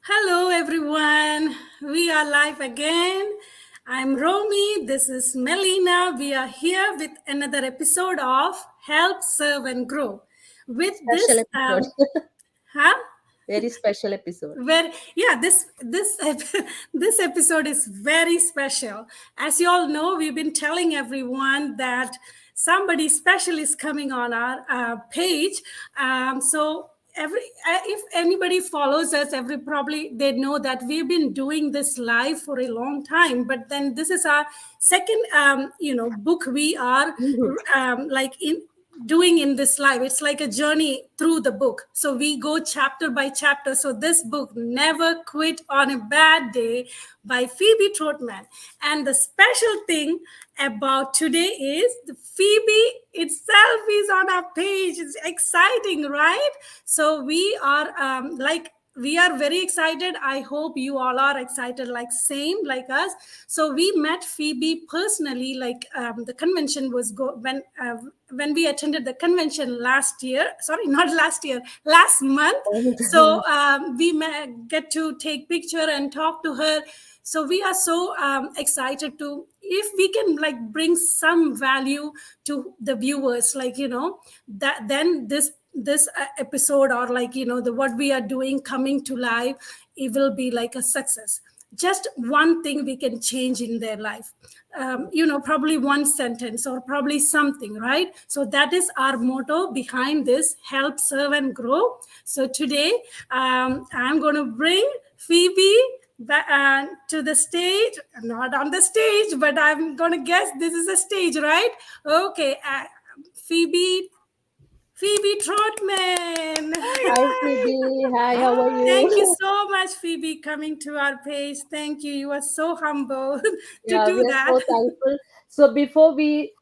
Hello, everyone. We are live again. I'm Romy. This is Melina. We are here with another episode of Help, Serve, and Grow. With Special this, episode. huh? Very special episode. Where yeah, this episode is very special. As you all know, we've been telling everyone that somebody special is coming on our page. So if anybody follows us, every probably they know that we've been doing this live for a long time. But then this is our second book we are Mhm. like in doing in this life. It's like a journey through the book, so we go chapter by chapter. So this book, Never Quit on a Bad Day by Phoebe Trotman. And the special thing about today is the Phoebe itself is on our page. It's exciting, right? So we are we are very excited. I hope you all are excited, like same like us. So we met Phoebe personally, like the convention was when we attended the convention last year. Sorry, not last year, last month. So we get to take picture and talk to her. So we are so excited to, if we can like bring some value to the viewers, like that then this episode, or like the what we are doing coming to life, it will be like a success. Just one thing we can change in their life, probably one sentence or probably something, right? So that is our motto behind this Help, Serve, and Grow. So today I'm going to bring Phoebe to the stage. Not on the stage, but I'm going to guess this is a stage, right? Okay. Phoebe Phoebe Trotman. Hi, Phoebe. Hi, how are Thank you you? so much, Phoebe, coming to our page. Thank you. You are so humble to Yeah, we do are that. so thankful. So before we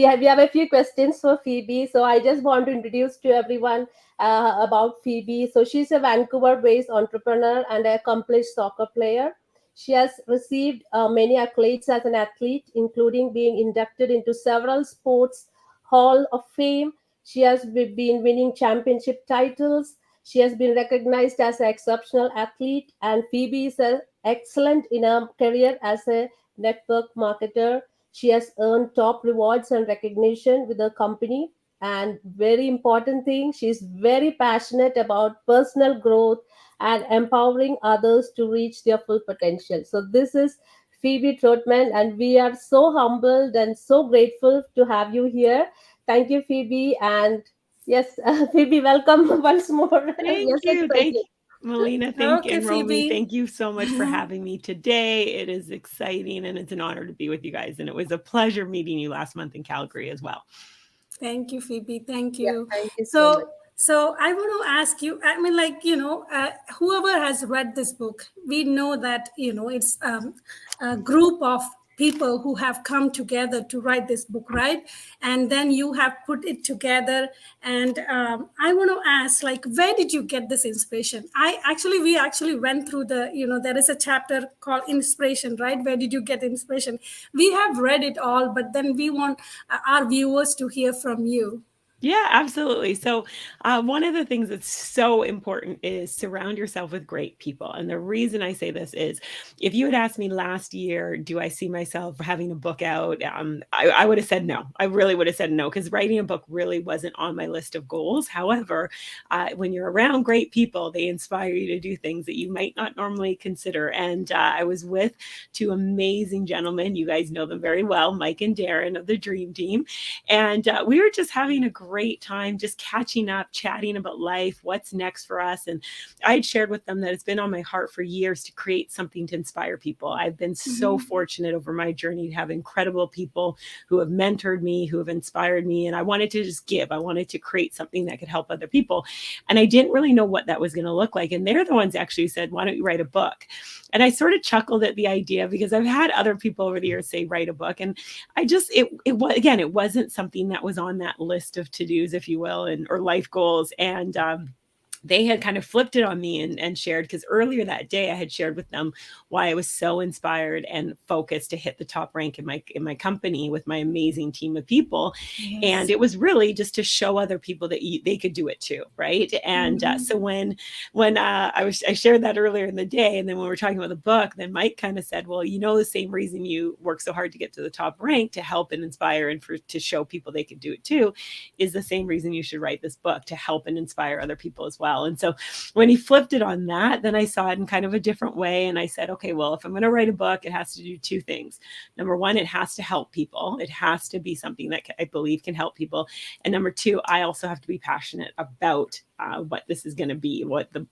have a few questions for Phoebe. So I just want to introduce to everyone about Phoebe. So she's a Vancouver-based entrepreneur and an accomplished soccer player. She has received many accolades as an athlete, including being inducted into several sports Hall of Fame. She has been winning championship titles. She has been recognized as an exceptional athlete, and Phoebe is excellent in her career as a network marketer. She has earned top rewards and recognition with her company. And very important thing, she's very passionate about personal growth and empowering others to reach their full potential. So this is Phoebe Trotman, and we are so humbled and so grateful to have you here. Thank you, Phoebe. And yes, Phoebe, welcome once more. We are Thank so you. Thank excited. you, Melina. Thank you. Okay, And Romy, Phoebe. thank you so much for having me today. It is exciting and it's an honor to be with you guys. And it was a pleasure meeting you last month in Calgary as well. Thank you, Phoebe. Thank Yeah, you. thank you so much. So I want to ask you. I mean, like whoever has read this book, we know that it's a group of people who have come together to write this book, right? And then you have put it together. And I want to ask, like, where did you get this inspiration? We actually went through there is a chapter called Inspiration, right? Where did you get inspiration? We have read it all, but then we want our viewers to hear from you. Yeah, absolutely. So, one of the things that's so important is surround yourself with great people. And the reason I say this is if you had asked me last year, do I see myself having a book out? I would have said no. I really would have said no because writing a book really wasn't on my list of goals. However, when you're around great people, they inspire you to do things that you might not normally consider. And I was with two amazing gentlemen. You guys know them very well, Mike and Darren of the Dream Team. And we were just having a great time, just catching up, chatting about life, what's next for us. And I had shared with them that it's been on my heart for years to create something to inspire people. I've been so fortunate over my journey to have incredible people who have mentored me, who have inspired me. And I wanted to just give, I wanted to create something that could help other people. And I didn't really know what that was going to look like. And they're the ones actually said, why don't you write a book? And I sort of chuckled at the idea because I've had other people over the years say, write a book. And I just, it was, again, it wasn't something that was on that list of to-dos, if you will, and or life goals. And they had kind of flipped it on me and shared, because earlier that day I had shared with them why I was so inspired and focused to hit the top rank in my company with my amazing team of people. Yes. And it was really just to show other people that they could do it too, right? And so when I shared that earlier in the day, and then when we were talking about the book, then Mike kind of said, well, the same reason you work so hard to get to the top rank, to help and inspire and to show people they could do it too, is the same reason you should write this book, to help and inspire other people as well. And so when he flipped it on that, then I saw it in kind of a different way. And I said, okay, well, if I'm going to write a book, it has to do two things. Number one, it has to help people. It has to be something that I believe can help people. And number two, I also have to be passionate about what this is going to be, what the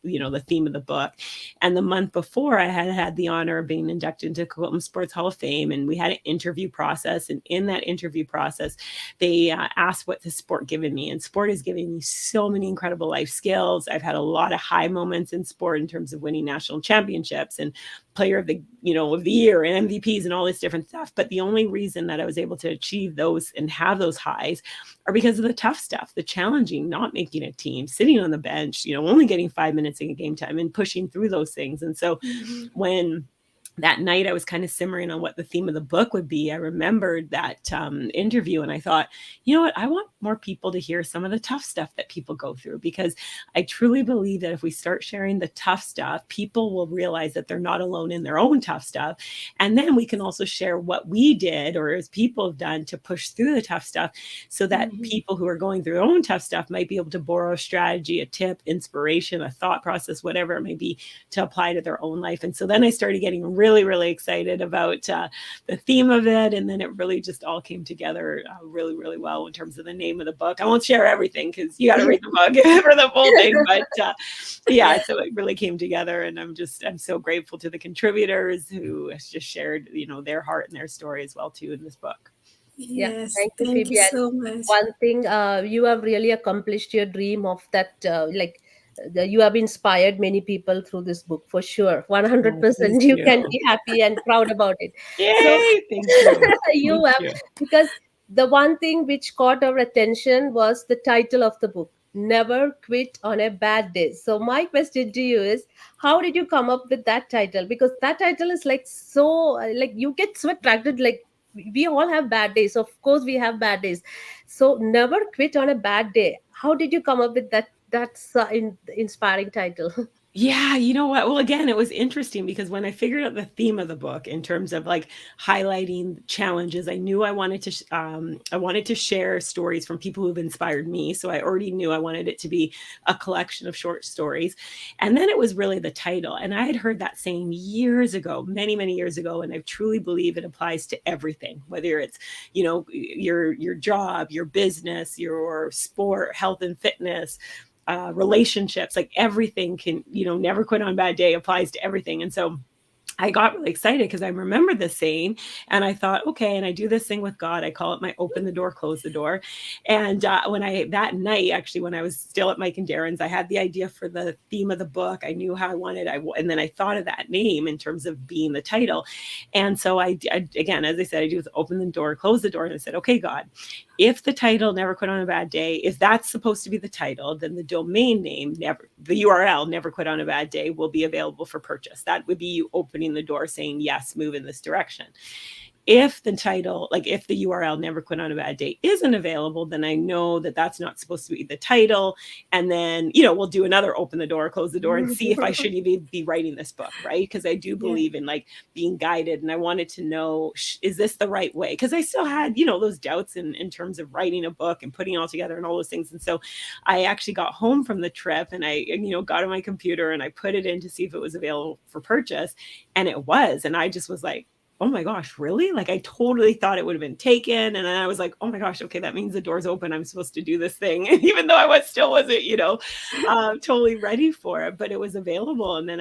theme of the book. And the month before, I had the honor of being inducted into Quilting Sports Hall of Fame, and we had an interview process. And in that interview process, they asked what the sport given me, and sport has given me so many incredible life skills. I've had a lot of high moments in sport in terms of winning national championships and player of the year and MVPs and all this different stuff. But the only reason that I was able to achieve those and have those highs are because of the tough stuff, the challenging, not making a team, sitting on the bench, only getting 5 minutes in game time and pushing through those things. And so when that night I was kind of simmering on what the theme of the book would be, I remembered that interview, and I thought, you know what, I want more people to hear some of the tough stuff that people go through, because I truly believe that if we start sharing the tough stuff, people will realize that they're not alone in their own tough stuff. And then we can also share what we did, or as people have done, to push through the tough stuff, so that people who are going through their own tough stuff might be able to borrow a strategy, a tip, inspiration, a thought process, whatever it may be, to apply to their own life. And so then I started getting really excited about the theme of it. And then it really just all came together really well in terms of the name of the book. I won't share everything, because you got to read the book for the full thing. But so it really came together. And I'm so grateful to the contributors who has just shared, their heart and their story as well too in this book. Yes, thank you, thank Phoebe. you so much. One thing, you have really accomplished your dream of that, you have inspired many people through this book, for sure. 100%. You can be happy and proud about it. Yay! Thank you. Because the one thing which caught our attention was the title of the book, Never Quit on a Bad Day. So my question to you is, how did you come up with that title? Because that title is you get so attracted, we all have bad days. Of course we have bad days. So never quit on a bad day. How did you come up with that? That's inspiring title. Yeah, you know what? Well, again, it was interesting, because when I figured out the theme of the book in terms of highlighting challenges, I knew I wanted to share stories from people who've inspired me. So I already knew I wanted it to be a collection of short stories. And then it was really the title. And I had heard that saying years ago, many years ago, and I truly believe it applies to everything, whether it's, your job, your business, your sport, health and fitness, relationships, everything can, never quit on a bad day applies to everything. And so I got really excited because I remember this saying, and I thought, okay, and I do this thing with God. I call it my open the door, close the door. And that night, actually, when I was still at Mike and Darren's, I had the idea for the theme of the book. I knew how I wanted, and then I thought of that name in terms of being the title. And so I again, as I said, I do with open the door, close the door. And I said, okay, God, if the title Never Quit on a Bad Day, if that's supposed to be the title, then the domain name, the URL, Never Quit on a Bad Day, will be available for purchase. That would be you opening the door saying, yes, move in this direction. If the title, if the URL Never Quit on a Bad Day isn't available, then I know that that's not supposed to be the title. And then, we'll do another open the door, close the door, and see if I should even be writing this book, right? Because I do believe in being guided. And I wanted to know, is this the right way? Because I still had, those doubts in terms of writing a book and putting it all together and all those things. And so I actually got home from the trip, and I, got on my computer and I put it in to see if it was available for purchase. And it was. And I just was like, oh my gosh, really? I totally thought it would have been taken. And then I was like, oh my gosh, okay, that means the door's open. I'm supposed to do this thing. Even though I wasn't, totally ready for it, but it was available. And then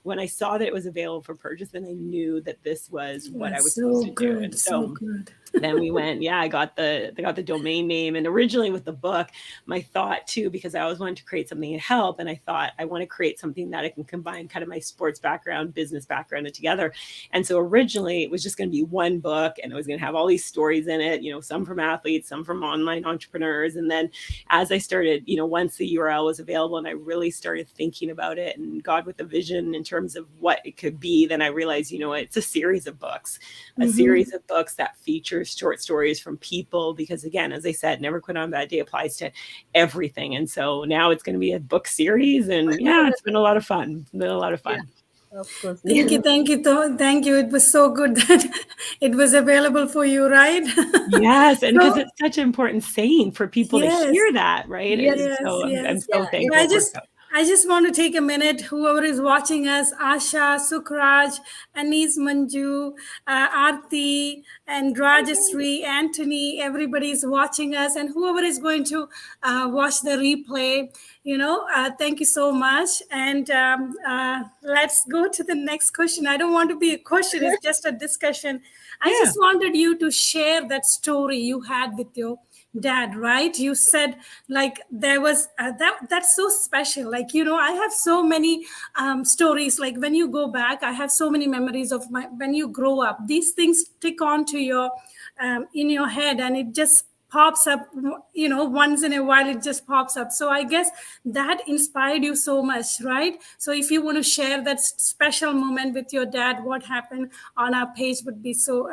when I saw that it was available for purchase, then I knew that this was what I was supposed to do. And so good. then we went, yeah, I got the domain name. And originally with the book, my thought too, because I always wanted to create something to help. And I thought I want to create something that I can combine kind of my sports background, business background together. And so originally it was just going to be one book, and it was going to have all these stories in it, some from athletes, some from online entrepreneurs. And then as I started, once the URL was available and I really started thinking about it and God with a vision in terms of what it could be, then I realized, it's a series of books, a series of books that features short stories from people, because again, as I said, Never Quit on a Bad Day applies to everything. And so now it's going to be a book series, and yeah, it's been a lot of fun. It's been a lot of fun. Yeah. Of course. Thank you. Thank you. It was so good that it was available for you, right? Yes, and because it's such an important saying for people to hear that, right? Yes, so I'm so yeah. thankful. I just want to take a minute, whoever is watching us, Asha, Sukraj, Anis Manju, Aarti, and Rajashree, Anthony, everybody is watching us, and whoever is going to watch the replay, thank you so much. And let's go to the next question. I don't want to be a question, it's just a discussion. I just wanted you to share that story you had with your dad, right? You said like there was that's so special. Like, I have so many stories. Like when you go back, I have so many memories of when you grow up, these things stick onto your in your head, and it just pops up, once in a while it just pops up. So I guess that inspired you so much, right? So if you want to share that special moment with your dad, what happened on our page would be so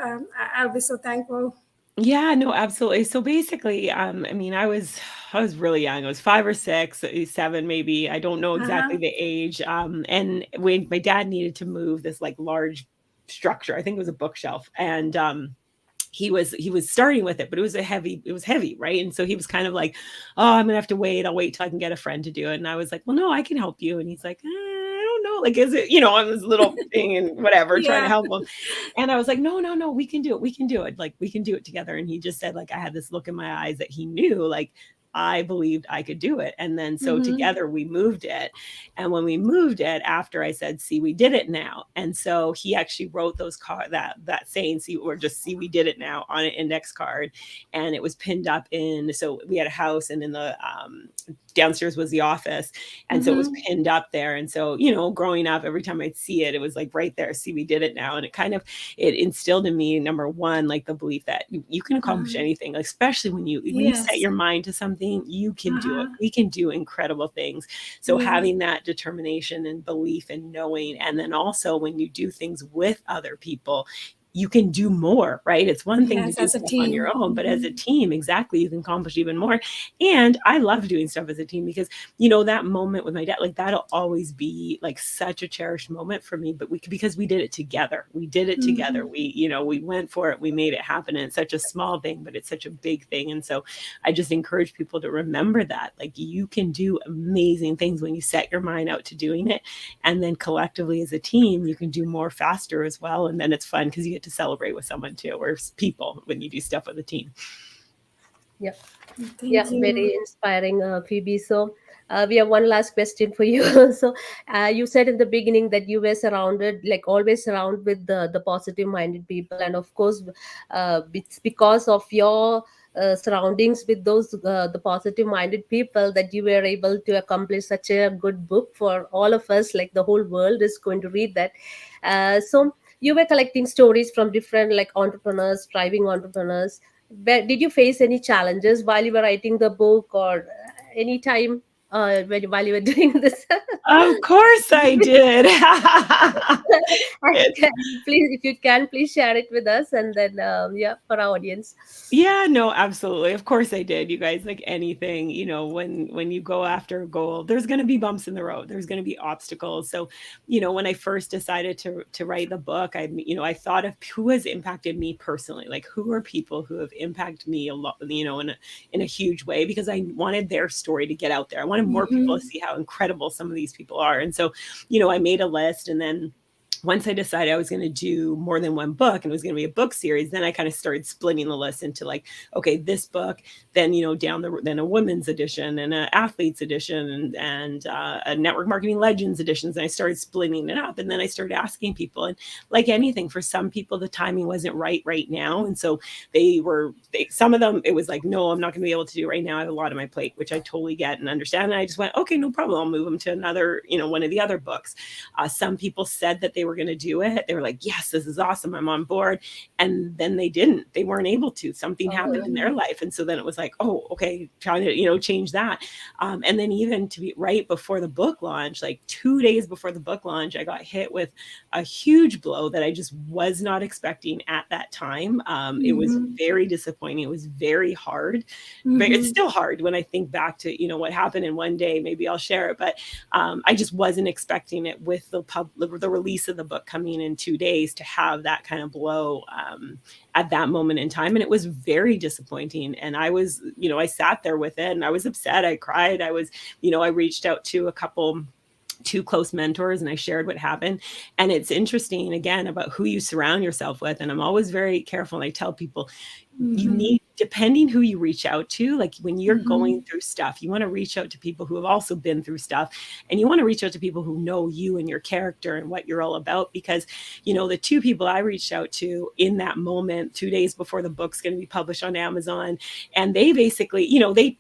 I'll be so thankful. Yeah, no, absolutely. So basically, I was really young. I was 5 or 6, 7, maybe. I don't know exactly the age. And when my dad needed to move this like large structure, I think it was a bookshelf, and he was starting with it, but it was heavy, right? And so he was kind of like, oh, I'm gonna have to wait. I'll wait till I can get a friend to do it. And I was like, well, no, I can help you. And he's like, I don't know, like, is it, on this little thing and whatever, trying to help him. And I was like, no, we can do it. Like, we can do it together. And he just said, like, I had this look in my eyes that he knew, like, I believed I could do it. And then so together we moved it. And when we moved it, after I said, see, we did it now. And so he actually wrote that saying, see, or just see, we did it now, on an index card. And it was pinned up so we had a house, and in the downstairs was the office. And so it was pinned up there. And so, growing up, every time I'd see it, it was like right there, see, we did it now. And it instilled in me, number one, like the belief that you can accomplish anything, especially when you set your mind to something, you can do it. We can do incredible things. So having that determination and belief and knowing, and then also when you do things with other people, you can do more, right? It's one thing to do stuff on your own, but as a team, exactly, you can accomplish even more. And I love doing stuff as a team because, that moment with my dad, like that'll always be like such a cherished moment for me, but because we did it together. We did it together. We went for it. We made it happen. And it's such a small thing, but it's such a big thing. And so I just encourage people to remember that, like, you can do amazing things when you set your mind out to doing it. And then collectively as a team, you can do more faster as well. And then it's fun because you get to celebrate with someone too, or people, when you do stuff with a team. Yeah. Very inspiring, Phoebe. So we have one last question for you. So you said in the beginning that you were always surrounded with the positive minded people, and of course it's because of your surroundings with those the positive minded people that you were able to accomplish such a good book for all of us. Like, the whole world is going to read that. So you were collecting stories from different entrepreneurs, thriving entrepreneurs. Did you face any challenges while you were writing the book, or any time while you were doing this? Of course I did. Please, if you can, please share it with us, and then for our audience. Yeah, no, absolutely. Of course I did. You guys, like anything, when you go after a goal, there's going to be bumps in the road. There's going to be obstacles. So, when I first decided to write the book, I thought of who has impacted me personally. Like, who are people who have impacted me a lot, in a huge way, because I wanted their story to get out there. I wanted more people to see how incredible some of these people are. And so, I made a list, and then once I decided I was going to do more than one book and it was going to be a book series, then I kind of started splitting the list into like, okay, this book, then, then a women's edition and an athletes edition and a network marketing legends editions. And I started splitting it up. And then I started asking people, and like anything, for some people, the timing wasn't right now. And so some of them, it was like, no, I'm not going to be able to do it right now. I have a lot on my plate, which I totally get and understand. And I just went, okay, no problem. I'll move them to another, one of the other books. Some people said that they were going to do it. They were like, yes, this is awesome, I'm on board. And then they weren't able to. Something happened in their life. And so then it was like, oh, okay, trying to change that. And then even to be right before the book launch, like 2 days before the book launch, I got hit with a huge blow that I just was not expecting at that time. It was very disappointing. It was very hard. It's still hard when I think back to what happened in one day. Maybe I'll share it, but I just wasn't expecting it with the release of the book coming in 2 days to have that kind of blow at that moment in time. And it was very disappointing. And I was, I sat there with it and I was upset. I cried. I was, I reached out to two close mentors and I shared what happened. And it's interesting, again, about who you surround yourself with. And I'm always very careful. And I tell people, you need, depending who you reach out to, like when you're going through stuff, you want to reach out to people who have also been through stuff, and you want to reach out to people who know you and your character and what you're all about. Because, the two people I reached out to in that moment, 2 days before the book's going to be published on Amazon, and they basically,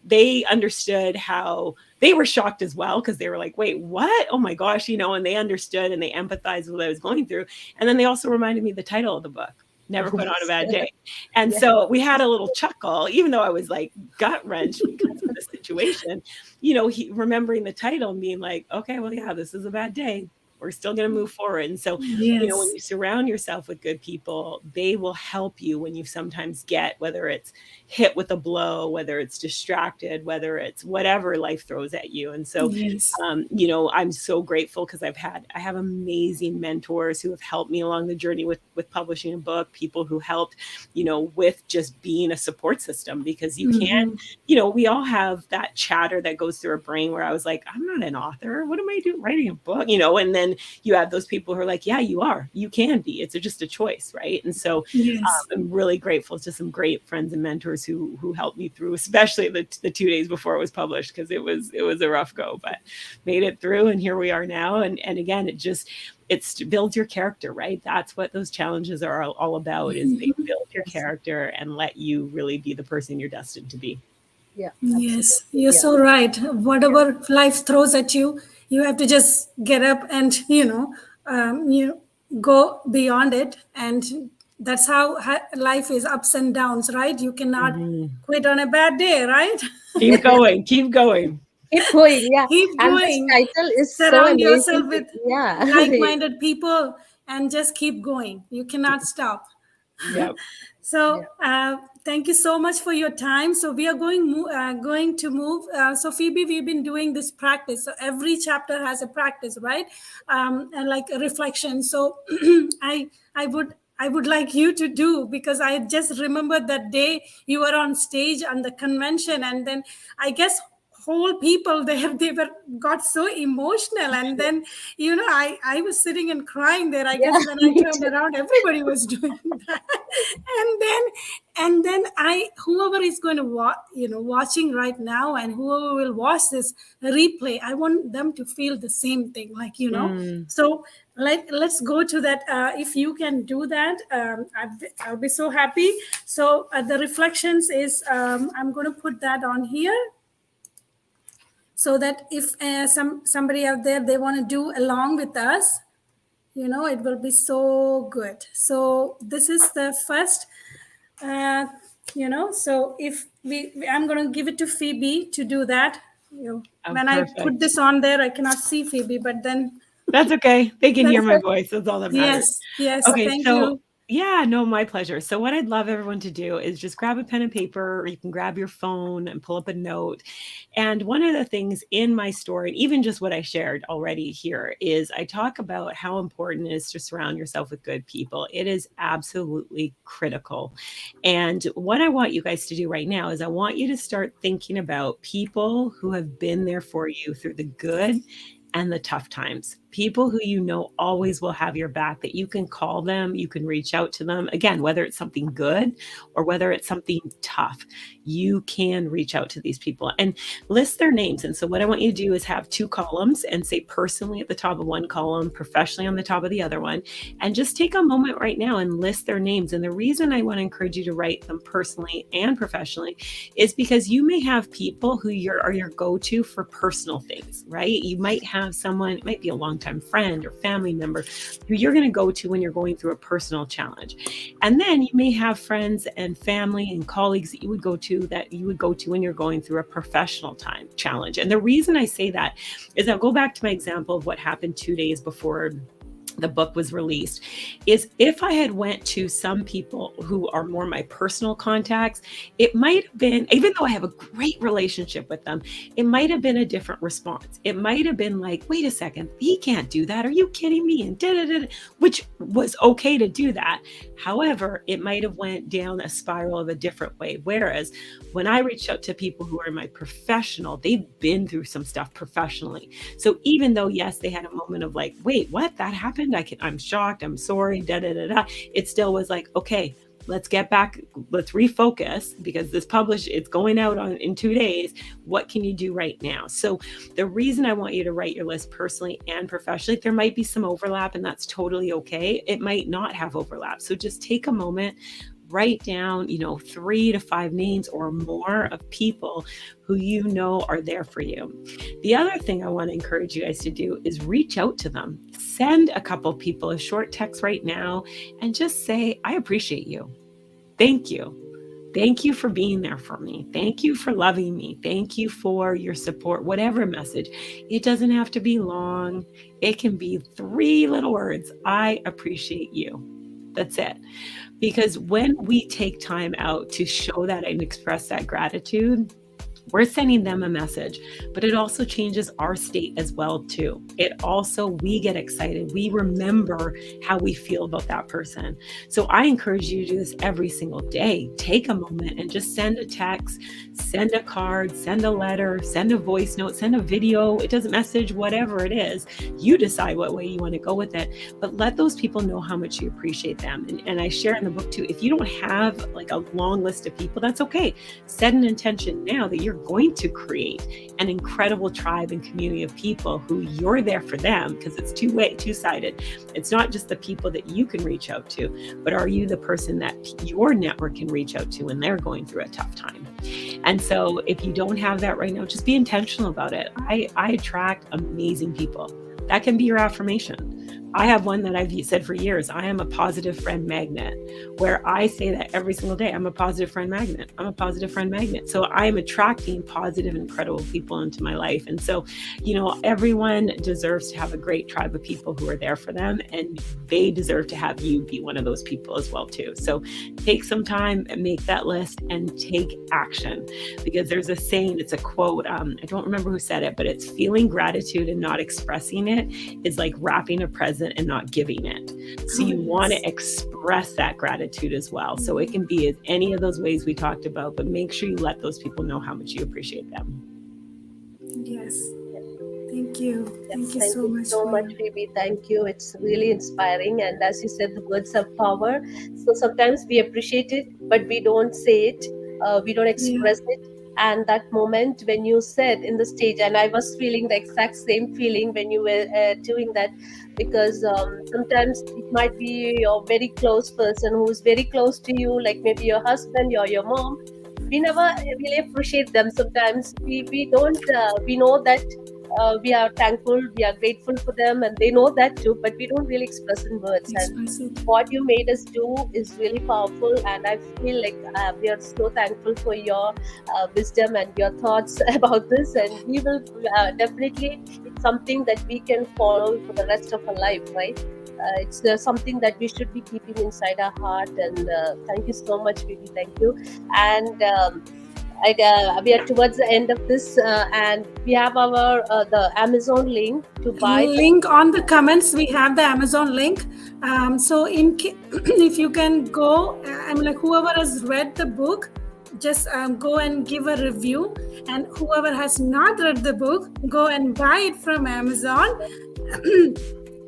they understood how they were shocked as well, because they were like, wait, what? Oh my gosh, and they understood and they empathized with what I was going through. And then they also reminded me the title of the book, Never Quit on a Bad Day. And so we had a little chuckle, even though I was like gut wrenched because of the situation, remembering the title and being like, okay, well, yeah, this is a bad day. We're still going to move forward. And so, when you surround yourself with good people, they will help you when you sometimes get, whether it's hit with a blow, whether it's distracted, whether it's whatever life throws at you. And so, I'm so grateful because I have amazing mentors who have helped me along the journey with publishing a book, people who helped, with just being a support system, because you can't, we all have that chatter that goes through our brain where I was like, I'm not an author. What am I doing writing a book? And then you have those people who are like, yeah, you can be, it's just a choice. Right. And so I'm really grateful to some great friends and mentors who helped me through, especially the 2 days before it was published, because it was a rough go, but made it through. And here we are now. And again, it builds your character, right? That's what those challenges are all about, is they build your character and let you really be the person you're destined to be. Yeah. Yes, you're so right. Whatever life throws at you, you have to just get up and, you go beyond it. And that's how life is, ups and downs, right? You cannot quit on a bad day, right? Keep going. Keep going. Keep going, yeah. Keep And going. this title is Surround so yourself amazing. with like-minded people and just keep going. You cannot stop. Yep. So thank you so much for your time. So we are going to move. So Phoebe, we've been doing this practice. So every chapter has a practice, right? And like a reflection. So I would like you to do, because I just remembered that day you were on stage on the convention, and then I guess whole people there, they got so emotional, and then I was sitting and crying there. I guess when I turned around, everybody was doing that. and then whoever is going to watching right now, and whoever will watch this replay, I want them to feel the same thing, like so let's go to that. If you can do that, I'll be so happy. So the reflections is I'm going to put that on here, so that if somebody out there, they want to do along with us, it will be so good. So this is the first, so if I'm going to give it to Phoebe to do that. When perfect. I put this on there, I cannot see Phoebe, but then. That's okay. They can hear my voice. That's all that matters. Yes. Okay, thank you. Yeah, no, my pleasure. So what I'd love everyone to do is just grab a pen and paper, or you can grab your phone and pull up a note. And one of the things in my story, even just what I shared already here, is I talk about how important it is to surround yourself with good people. It is absolutely critical. And what I want you guys to do right now is I want you to start thinking about people who have been there for you through the good and the tough times. People who you know always will have your back, that you can call them, you can reach out to them. Again, whether it's something good or whether it's something tough, you can reach out to these people and list their names. And so what I want you to do is have 2 columns and say personally at the top of one column, professionally on the top of the other one, and just take a moment right now and list their names. And the reason I want to encourage you to write them personally and professionally is because you may have people who are your go-to for personal things, right? You might have someone, it might be a longtime friend or family member who you're going to go to when you're going through a personal challenge. And then you may have friends and family and colleagues that you would go to when you're going through a professional challenge. And the reason I say that is I'll go back to my example of what happened 2 days before the book was released, is if I had went to some people who are more my personal contacts, it might have been, even though I have a great relationship with them, it might have been a different response. It might have been like, wait a second, he can't do that. Are you kidding me? And which was okay to do that. However, it might have went down a spiral of a different way. Whereas when I reached out to people who are my professional, they've been through some stuff professionally. So even though, yes, they had a moment of like, wait, what? That happened? I'm shocked. I'm sorry. It still was like, okay, let's get back. Let's refocus because it's going out in 2 days. What can you do right now? So the reason I want you to write your list personally and professionally, there might be some overlap and that's totally okay. It might not have overlap. So just take a moment, write down, 3 to 5 names or more of people who you know are there for you. The other thing I want to encourage you guys to do is reach out to them. Send a couple people a short text right now and just say, I appreciate you. Thank you. Thank you for being there for me. Thank you for loving me. Thank you for your support, whatever message. It doesn't have to be long. It can be 3 little words. I appreciate you. That's it. Because when we take time out to show that and express that gratitude, we're sending them a message, but it also changes our state as well too. We get excited. We remember how we feel about that person. So I encourage you to do this every single day. Take a moment and just send a text, send a card, send a letter, send a voice note, send a video. It doesn't message, whatever it is. You decide what way you want to go with it, but let those people know how much you appreciate them. And I share in the book too, if you don't have like a long list of people, that's okay. Set an intention now that you're going to create an incredible tribe and community of people who you're there for them, because it's two-sided. It's not just the people that you can reach out to, but are you the person that your network can reach out to when they're going through a tough time? And so if you don't have that right now, just be intentional about it. I attract amazing people. That can be your affirmation. I have one that I've said for years. I am a positive friend magnet, where I say that every single day. I'm a positive friend magnet. I'm a positive friend magnet. So I am attracting positive, incredible people into my life. And so, everyone deserves to have a great tribe of people who are there for them, and they deserve to have you be one of those people as well too. So take some time and make that list and take action, because there's a saying, it's a quote. I don't remember who said it, but it's feeling gratitude and not expressing it is like wrapping a present and not giving it. So you want to express that gratitude as well. So it can be any of those ways we talked about, but make sure you let those people know how much you appreciate them. Yes. Thank you. Thank you Thank so you much. so much, Phoebe. Thank you. It's really inspiring. And as you said, the words have power. So sometimes we appreciate it, but we don't say it. We don't express it. And that moment when you said in the stage, and I was feeling the exact same feeling when you were doing that, because sometimes it might be your very close person who is very close to you, like maybe your husband or your mom. We never really appreciate them. Sometimes we don't, we know that we are thankful, we are grateful for them, and they know that too, but we don't really express in words. And what you made us do is really powerful, and I feel like we are so thankful for your wisdom and your thoughts about this, and we will definitely, it's something that we can follow for the rest of our life, right? It's something that we should be keeping inside our heart. And thank you so much, Phoebe. Thank you. And we are towards the end of this, and we have our the Amazon link to buy. Link on the comments. We have the Amazon link. So if you can go, whoever has read the book, just go and give a review. And whoever has not read the book, go and buy it from Amazon.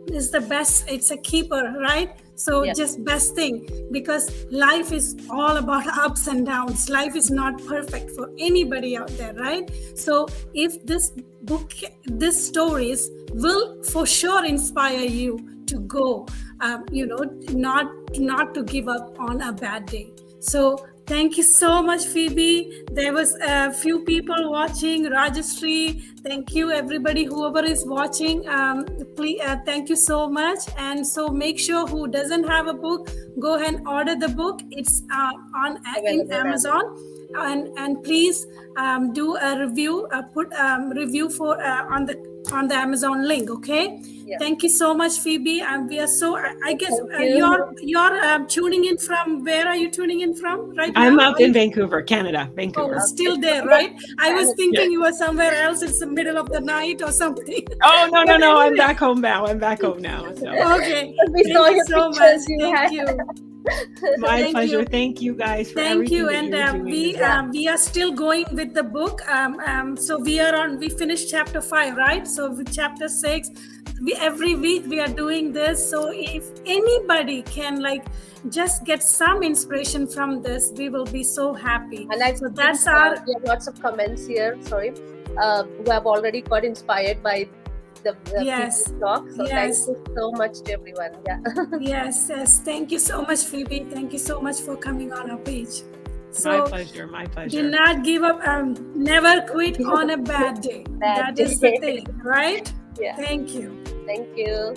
It's the best. It's a keeper, right? So just best thing, because life is all about ups and downs. Life is not perfect for anybody out there, right? So if this book, these stories will for sure inspire you to go, not to give up on a bad day. So thank you so much, Phoebe. There was a few people watching. Rajashri, thank you, everybody, whoever is watching. Please, thank you so much. And so make sure who doesn't have a book, go ahead and order the book. It's in Amazon. And please do a review. Put review for on the Amazon link. Okay. Yeah. Thank you so much, Phoebe. And we are so. I guess you're tuning in from. Where are you tuning in from right now? I'm up in Vancouver, Canada. Vancouver. Oh, still there, right? I was thinking you were somewhere else. It's the middle of the night or something. Oh no! I'm back home now. So. Okay. Thank you so much. Thank you. My pleasure. Thank you guys for everything. Thank you. And we are still going with the book. So we finished chapter 5, right? So with chapter 6, every week we are doing this. So if anybody can just get some inspiration from this, we will be so happy. And we have lots of comments here. Sorry, who have already got inspired by the talk. So thank you so much to everyone. Yes. Thank you so much, Phoebe. Thank you so much for coming on our page. So my pleasure. Do not give up. Never quit on a bad day. That is the thing, right? Yeah. Thank you. Thank you.